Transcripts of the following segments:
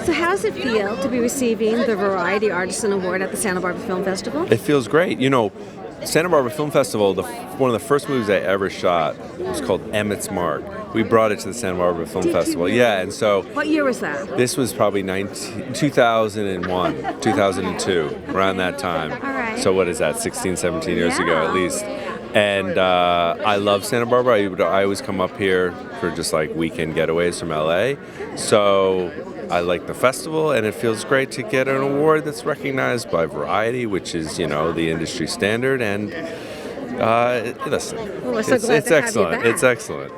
So how does it feel to be receiving the Variety Artisan Award at the Santa Barbara Film Festival? It feels great. Santa Barbara Film Festival, one of the first movies I ever shot was called Emmett's Mark. We brought it to the Santa Barbara Film Festival. Really? Yeah, and so... What year was that? This was probably 2001, 2002, around that time. All right. So what is that, 16, 17 years ago Yeah. at least. And I love Santa Barbara. I always come up here for just like weekend getaways from LA. So I like the festival, and it feels great to get an award that's recognized by Variety, which is, the industry standard. And listen, Well, we're so glad it's to have you excellent. back. It's excellent.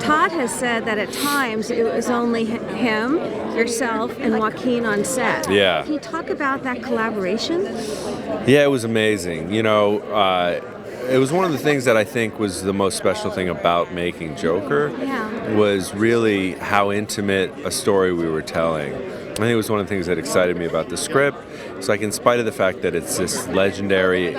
Todd has said that at times it was only him, yourself, and Joaquin on set. Yeah. Can you talk about that collaboration? Yeah, it was amazing. It was one of the things that I think was the most special thing about making Joker. Yeah. Was really how intimate a story we were telling. I think it was one of the things that excited me about the script. It's like, in spite of the fact that it's this legendary,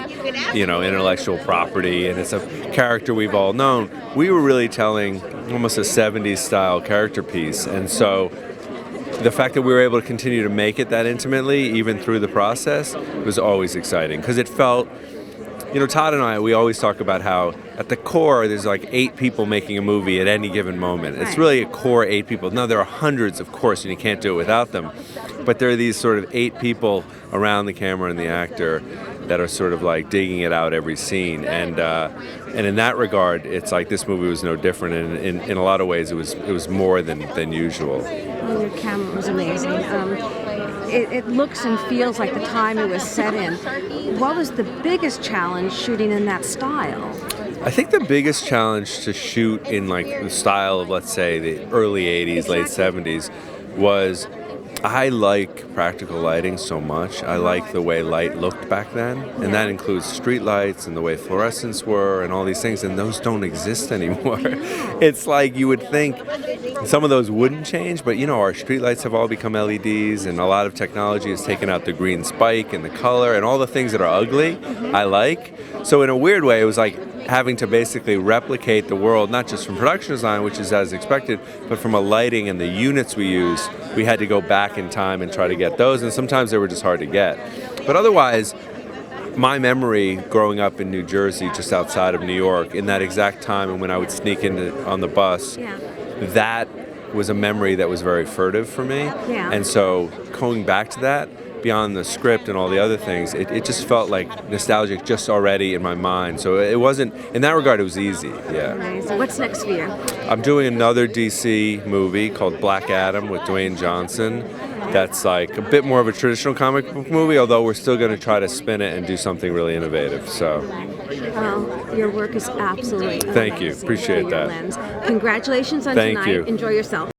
intellectual property and it's a character we've all known, we were really telling almost a 70s style character piece. And so the fact that we were able to continue to make it that intimately, even through the process, was always exciting. Because it felt, Todd and I, we always talk about how at the core there's like 8 people making a movie at any given moment. It's really a core 8 people. Now there are hundreds, of course, and you can't do it without them. But there are these sort of 8 people around the camera and the actor that are sort of like digging it out every scene. And in that regard, it's like this movie was no different. And in a lot of ways, it was more than usual. Oh, your camera was amazing. It looks and feels like the time it was set in. What was the biggest challenge shooting in that style? I think the biggest challenge to shoot in like the style of, let's say, the early 80s, late 70s was I like practical lighting so much. I like the way light looked back then, and that includes street lights and the way fluorescents were and all these things, and those don't exist anymore. It's like you would think some of those wouldn't change, but our street lights have all become LEDs, and a lot of technology has taken out the green spike and the color and all the things that are ugly, I like. So in a weird way, it was like having to basically replicate the world, not just from production design, which is as expected, but from a lighting and the units we use. We had to go back in time and try to get those, and sometimes they were just hard to get. But otherwise, my memory growing up in New Jersey, just outside of New York, in that exact time and when I would sneak in on the bus, that was a memory that was very furtive for me. Yeah. And so going back to that, beyond the script and all the other things, it just felt like nostalgic just already in my mind. So it wasn't, in that regard, it was easy, yeah. Amazing. What's next for you? I'm doing another DC movie called Black Adam with Dwayne Johnson. That's like a bit more of a traditional comic book movie, although we're still going to try to spin it and do something really innovative. So, Well, your work is absolutely Thank you. amazing Appreciate through your that. lens. Congratulations on Thank tonight. you. Enjoy yourself.